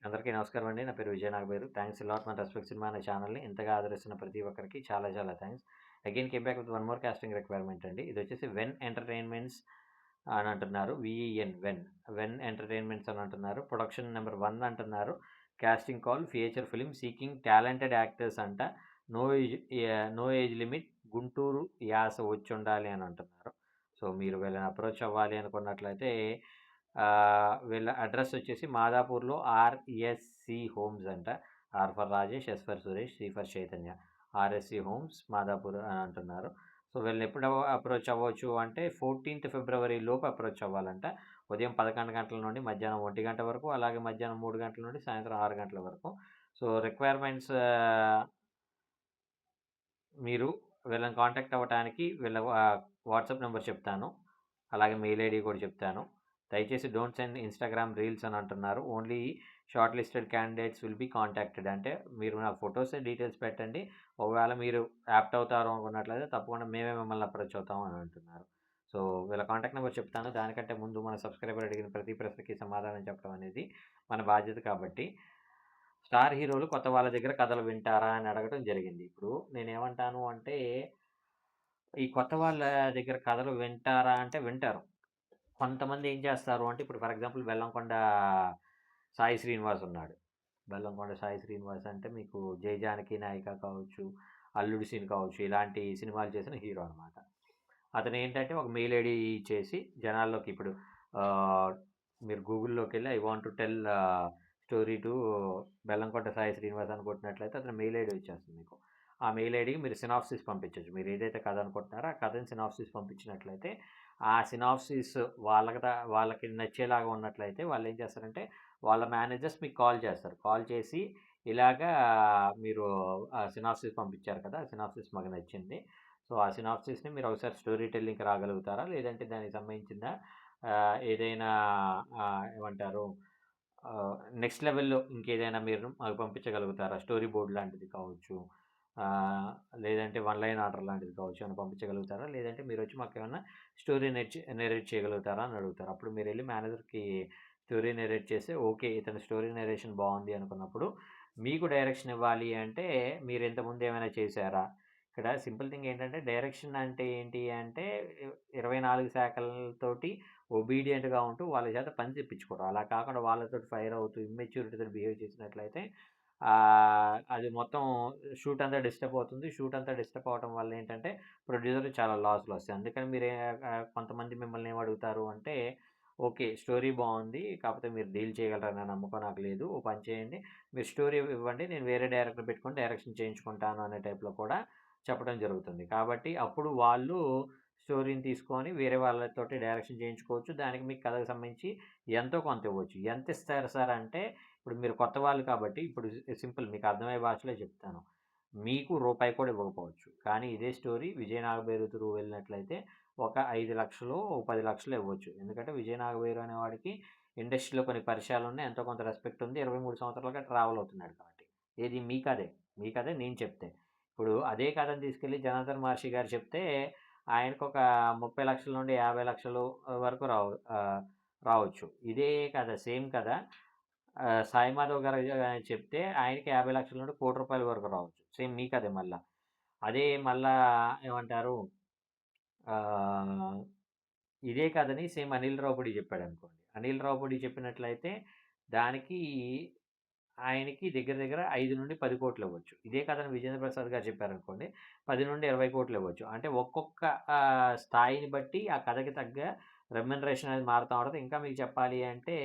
అందరికీ నమస్కారం అండి. నా పేరు Vijay Nagaberu. Thanks a lot మన రెస్పెక్ట్ సినిమా అనే ఛానల్‌ని ఇంతగా ఆదరిస్తున్న ప్రతి ఒక్కరికి చాలా చాలా thanks. Again came back with one more casting requirement అండి. ఇదొచ్చేసి వెన్ ఎంటర్‌టైన్‌మెంట్స్ అని అంటున్నారు. వెన్ ఎంటర్‌టైన్‌మెంట్స్ అని అంటున్నారు. ప్రొడక్షన్ నంబర్ 1 అంటున్నారు. Casting call feature film seeking talented actors అంట. నో ఏజ్ లిమిట్ గుంటూరు యాస వచ్చుండాలి అని అంటున్నారు. సో, మీరు వీళ్ళని అప్రోచ్ అవ్వాలి అనుకున్నట్లయితే వీళ్ళ అడ్రస్ వచ్చేసి మాదాపూర్‌లో ఆర్ఎస్‌సి హోమ్స్ అంట. R for Rajesh, S for Suresh, C for Chaitanya. RSC homes Madhapur అని అంటున్నారు. సో, వీళ్ళని ఎప్పుడు అప్రోచ్ అవ్వచ్చు అంటే 14థ్ ఫిబ్రవరి లోపు అప్రోచ్ అవ్వాలంట. ఉదయం 11 గంటల నుండి మధ్యాహ్నం 1 గంట వరకు, అలాగే మధ్యాహ్నం 3 గంటల నుండి సాయంత్రం 6 గంటల వరకు. సో, రిక్వైర్మెంట్స్ మీరు వీళ్ళని కాంటాక్ట్ అవ్వటానికి వీళ్ళ వాట్సాప్ నంబర్ చెప్తాను. అలాగే మెయిల్ ఐడీ కూడా చెప్తాను. దయచేసి డోంట్ సెండ్ ఇన్‌స్టాగ్రామ్ రీల్స్ అని అంటున్నారు. Only shortlisted candidates will be contacted. అంటే మీరు నాకు ఫోటోస్, డీటెయిల్స్ పెట్టండి. ఒకవేళ మీరు యాప్ట్ అవుతారు అనుకున్నట్లయితే తప్పకుండా మేమే మిమ్మల్ని అప్రోచ్ అవుతాం అని అంటున్నారు. సో, వీళ్ళ కాంటాక్ట్ నెంబర్ చెప్తాను. దానికంటే ముందు మన సబ్స్క్రైబర్ అడిగిన ప్రతి ప్రశ్నకి సమాధానం చెప్పడం అనేది మన బాధ్యత కాబట్టి, స్టార్ హీరోలు కొత్త వాళ్ళ దగ్గర కథలు వింటారా అని అడగటం జరిగింది. ఇప్పుడు నేనేమంటాను అంటే, ఈ కొత్త వాళ్ళ దగ్గర కథలు వింటారా అంటే వింటారు. కొంతమంది ఏం చేస్తారు అంటే, ఇప్పుడు ఫర్ ఎగ్జాంపుల్ బెల్లంకొండ సాయి శ్రీనివాస్ ఉన్నాడు. బెల్లంకొండ సాయి శ్రీనివాస్ అంటే మీకు 'జై జానకి నాయిక' కావచ్చు, 'అల్లుడు సీన్' కావచ్చు, ఇలాంటి సినిమాలు చేసిన హీరో అనమాట. అతనేంటంటే ఒక మెయిల్ ఐడీ ఇచ్చేసి జనాల్లోకి ఇప్పుడు ఆహ్, మీరు గూగుల్‌లోకెళ్ళి I want to tell story to Bellamkonda Sai Srinivas అని కొట్టినట్లయితే అతని మెయిల్ ఐడీ వచ్చేస్తుంది మీకు. ఆ మెయిల్ ఐడీకి మీరు సినాప్సిస్ పంపించొచ్చు. మీరు ఏదైతే కథ అనుకుంటున్నారో ఆ కథని సినాప్సిస్ పంపించినట్లయితే, ఆ సినాప్సిస్ వాళ్ళకి నచ్చేలాగా ఉన్నట్లయితే వాళ్ళేం చేస్తారంటే, వాళ్ళ మేనేజర్స్ మీకు కాల్ చేస్తారు. కాల్ చేసి ఇలాగా మీరు సినాప్సిస్ పంపించారు కదా! ఆ సినాప్సిస్ మాకు నచ్చింది. సో, ఆ సినాప్సిస్‌ని మీరు ఒకసారి స్టోరీ టెల్లింగ్‌కి రాగలుగుతారా? లేదంటే దానికి సంబంధించిన ఏదైనా ఏమంటారు నెక్స్ట్ లెవెల్‌లో ఇంకేదైనా మీరు మాకు పంపించగలుగుతారా? స్టోరీ బోర్డ్ లాంటిది కావచ్చు. ఆహ్, లేదంటే వన్ లైన్ ఆర్డర్ లాంటిది కావచ్చు. ఏమైనా పంపించగలుగుతారా? లేదంటే మీరొచ్చి మాకేమన్నా స్టోరీ నరేట్ చేయగలుగుతారా అని అడుగుతారు. అప్పుడు మీరెళ్లి మేనేజర్‌కి స్టోరీ నరేట్ చేస్తే ఓకే. ఇతని స్టోరీ నరేషన్ బావుంది అనుకున్నప్పుడు, మీకు డైరెక్షన్ ఇవ్వాలి అంటే మీరు ఇంతకుముందు ఏమైనా చేశారా? ఇక్కడ సింపుల్ థింగ్ ఏంటంటే డైరెక్షన్ అంటే ఏంటి అంటే 24 శాఖలతోటి ఒబీడియంట్‌గా ఉంటూ వాళ్ళ చేత పని చేపించుకోవడం. అలా కాకుండా వాళ్ళతోటి ఫైర్ అవుతూ ఇమ్మెచ్యూరిటీ‌తోటి బిహేవ్ చేసినట్లయితే అది మొత్తం షూట్ అంతా డిస్టర్బ్ అవుతుంది. షూట్ అంతా డిస్టర్బ్ అవ్వటం వల్ల ఏంటంటే ప్రొడ్యూసర్‌కి చాలా లాస్‌లొస్తాయి. అందుకని మీరు కొంతమంది మిమ్మల్ని ఏమడుగుతారు అంటే, ఓకే. స్టోరీ బావుంది. కాకపోతే మీరు డీల్ చేయగలరన్న నమ్మకం నాకు లేదు. ఓ పని చేయండి. మీరు స్టోరీ ఇవ్వండి. నేను వేరే డైరెక్టర్ పెట్టుకొని డైరెక్షన్ చేయించుకుంటాను అనే టైప్‌లో కూడా చెప్పడం జరుగుతుంది. కాబట్టి అప్పుడు వాళ్ళు స్టోరీని తీసుకొని వేరే వాళ్ళతోటి డైరెక్షన్ చేయించుకోవచ్చు. దానికి మీకు కథకు సంబంధించి ఎంతో కొంత ఇవ్వచ్చు. ఎంత ఇస్తారు సార్ అంటే, ఇప్పుడు మీరు కొత్త వాళ్ళు కాబట్టి ఇప్పుడు సింపుల్ మీకు అర్థమయ్యే భాషలో చెప్తాను. మీకు రూపాయి కూడా ఇవ్వకపోవచ్చు. కానీ ఇదే స్టోరీ విజయ్ నాగబేరు త్రూ వెళ్ళినట్లయితే ఒక 5,00,000 10,00,000 ఇవ్వచ్చు. ఎందుకంటే విజయ్ నాగబేరు అనేవాడికి ఇండస్ట్రీలో కొన్ని పరిచయాలున్నాయి. ఎంతో కొంత రెస్పెక్ట్ ఉంది. 23 సంవత్సరాలుగా ట్రావెల్ అవుతున్నాడు కాబట్టి. ఏది మీ కథే. మీ కథే నేను చెప్తే. ఇప్పుడు అదే కథను తీసుకెళ్ళి జనార్దన్ మహర్షి గారు చెప్తే ఆయనకొక 30,00,000 నుండి 50,00,000 వరకు రావచ్చు. ఇదే కథ సేమ్ కథ సాయి మాధవ్ గారు చెప్తే ఆయనకి 50,00,000 నుండి 1,00,00,000 వరకు రావచ్చు. సేమ్ మీ కథే మళ్ళా. అదే మళ్ళా ఏమంటారు ఆహ్, ఇదే కథని సేమ్ అనిల్ రావిపూడి చెప్పాడనుకోండి. అనిల్ రావిపూడి చెప్పినట్లయితే దానికి ఆయనకి దగ్గర దగ్గర 5-10 కోట్లు ఇవ్వచ్చు. ఇదే కథని విజేంద్ర ప్రసాద్ గారు చెప్పారనుకోండి 10-20 కోట్లు ఇవ్వచ్చు. అంటే ఒక్కొక్క స్థాయిని బట్టి ఆ కథకి తగ్గ రెమ్యునరేషన్ అనేది మారుతా ఉంటది. ఇంకా మీకు చెప్పాలి అంటే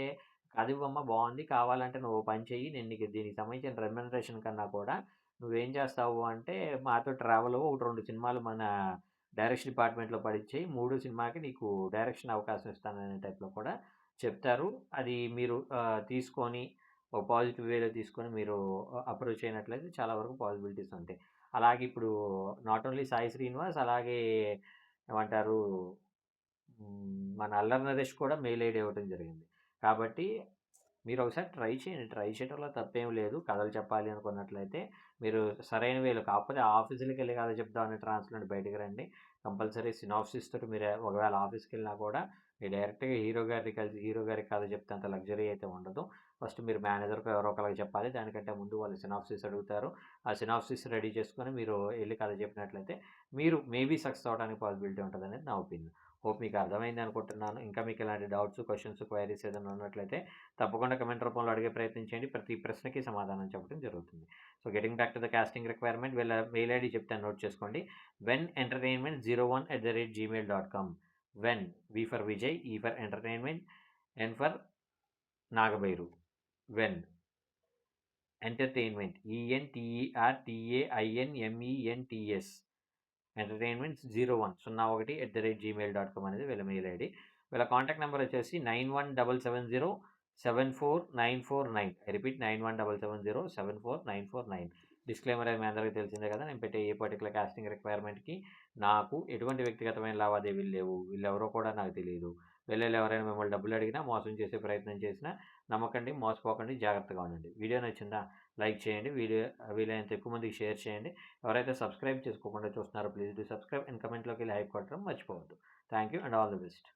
కథ ఇవ్వమ్మ బావుంది. కావాలంటే నువ్వు ఓ పని చెయ్యి. నేను నీకు దీనికి సంబంధించిన రెమ్యునరేషన్ కన్నా కూడా నువ్వేం చేస్తావు అంటే మాతో ట్రావెల్ అవ్వు. 1, 2 సినిమాలు మన డైరెక్షన్ డిపార్ట్‌మెంట్‌లో పడిచ్చేయి. మూడో సినిమాకి నీకు డైరెక్షన్ అవకాశం ఇస్తాననే టైప్‌లో కూడా చెప్తారు. అది మీరు తీసుకొని ఒక పాజిటివ్ వేలో తీసుకొని మీరు అప్రోచ్ అయినట్లయితే చాలా వరకు పాసిబిలిటీస్ ఉంటాయి. అలాగే ఇప్పుడు నాట్ ఓన్లీ సాయి శ్రీనివాస్ అలాగే ఏమంటారు మన అల్లరి నరేష్ కూడా మెయిల్ ఐడీ ఇవ్వటం జరిగింది. కాబట్టి మీరొకసారి ట్రై చేయండి. ట్రై చేయడంలో తప్పేమి లేదు. కథలు చెప్పాలి అనుకున్నట్లయితే మీరు సరైన వేలో కాకపోతే ఆఫీసులకెళ్ళి కథ చెప్దామనే ట్రాన్స్ నుండి బయటికి రండి. కంపల్సరీ సినాప్సిస్ తోటి మీరు ఒకవేళ ఆఫీస్‌కెళ్ళినా కూడా మీరు డైరెక్ట్‌గా హీరో గారిని కలిసి హీరో గారికి కథ చెప్తే అంత లగ్జరీ అయితే ఉండదు. ఫస్ట్ మీరు మేనేజర్‌కో ఎవరో ఒకళ్ళకి చెప్పాలి. దానికంటే ముందు వాళ్ళు సినాప్సిస్ అడుగుతారు. ఆ సినాప్సిస్ రెడీ చేసుకొని మీరు ఎళ్లి కథ చెప్పినట్లయితే మీరు మేబీ సక్సెస్ అవ్వడానికి పాసిబిలిటీ ఉంటదనేది నా ఒపీనియన్. హోప్ మీకు అర్థమైంది అనుకుంటున్నాను. ఇంకా మీకు ఎలాంటి డౌట్స్, క్వెషన్స్, క్వైరీస్ ఏదైనా ఉన్నట్లయితే తప్పకుండా కమెంట్ రూపంలో అడిగే ప్రయత్నం చేయండి. ప్రతి ప్రశ్నకి సమాధానం చెప్పడం జరుగుతుంది. So getting back to the casting requirement వీళ్ళ మెయిల్ ఐడీ చెప్తాను, నోట్ చేసుకోండి. venentertainment01@gmail.com. Ven, V for Vijay, E for entertainment, N for Nagabhairu. Ven entertainment, ENTERTAINMENTS entertainments 01 అనేది వీళ్ళ మెయిల్ ఐడి. వీళ్ళ కాంటాక్ట్ నెంబర్ వచ్చేసి 9177074949. I repeat 9177074949. డిస్క్లైమర్ అది మీ అందరికీ తెలిసిందే కదా. నేను పెట్టే ఏ పర్టికులర్ కాస్టింగ్ రిక్వైర్మెంట్కి నాకు ఎటువంటి వ్యక్తిగతమైన లావాదేవీలు లేవు. వీళ్ళెవరో కూడా నాకు తెలియదు. వీళ్ళలో ఎవరైనా మిమ్మల్ని డబ్బులు అడిగినా, మోసం చేసే ప్రయత్నం చేసినా నమ్మకండి, మోసపోకండి, జాగ్రత్తగా ఉండండి. వీడియో నచ్చిందా లైక్ చేయండి, వీడియో వీలైనంత ఎక్కువ మందికి షేర్ చేయండి. ఎవరైతే సబ్స్క్రైబ్ చేసుకోకుండా చూస్తున్నారో ప్లీజ్ డూ సబ్స్క్రైబ్ అండ్ కమెంట్లోకి వెళ్ళి హైప్ కొట్టడం మర్చిపోవద్దు. Thank you and all the best.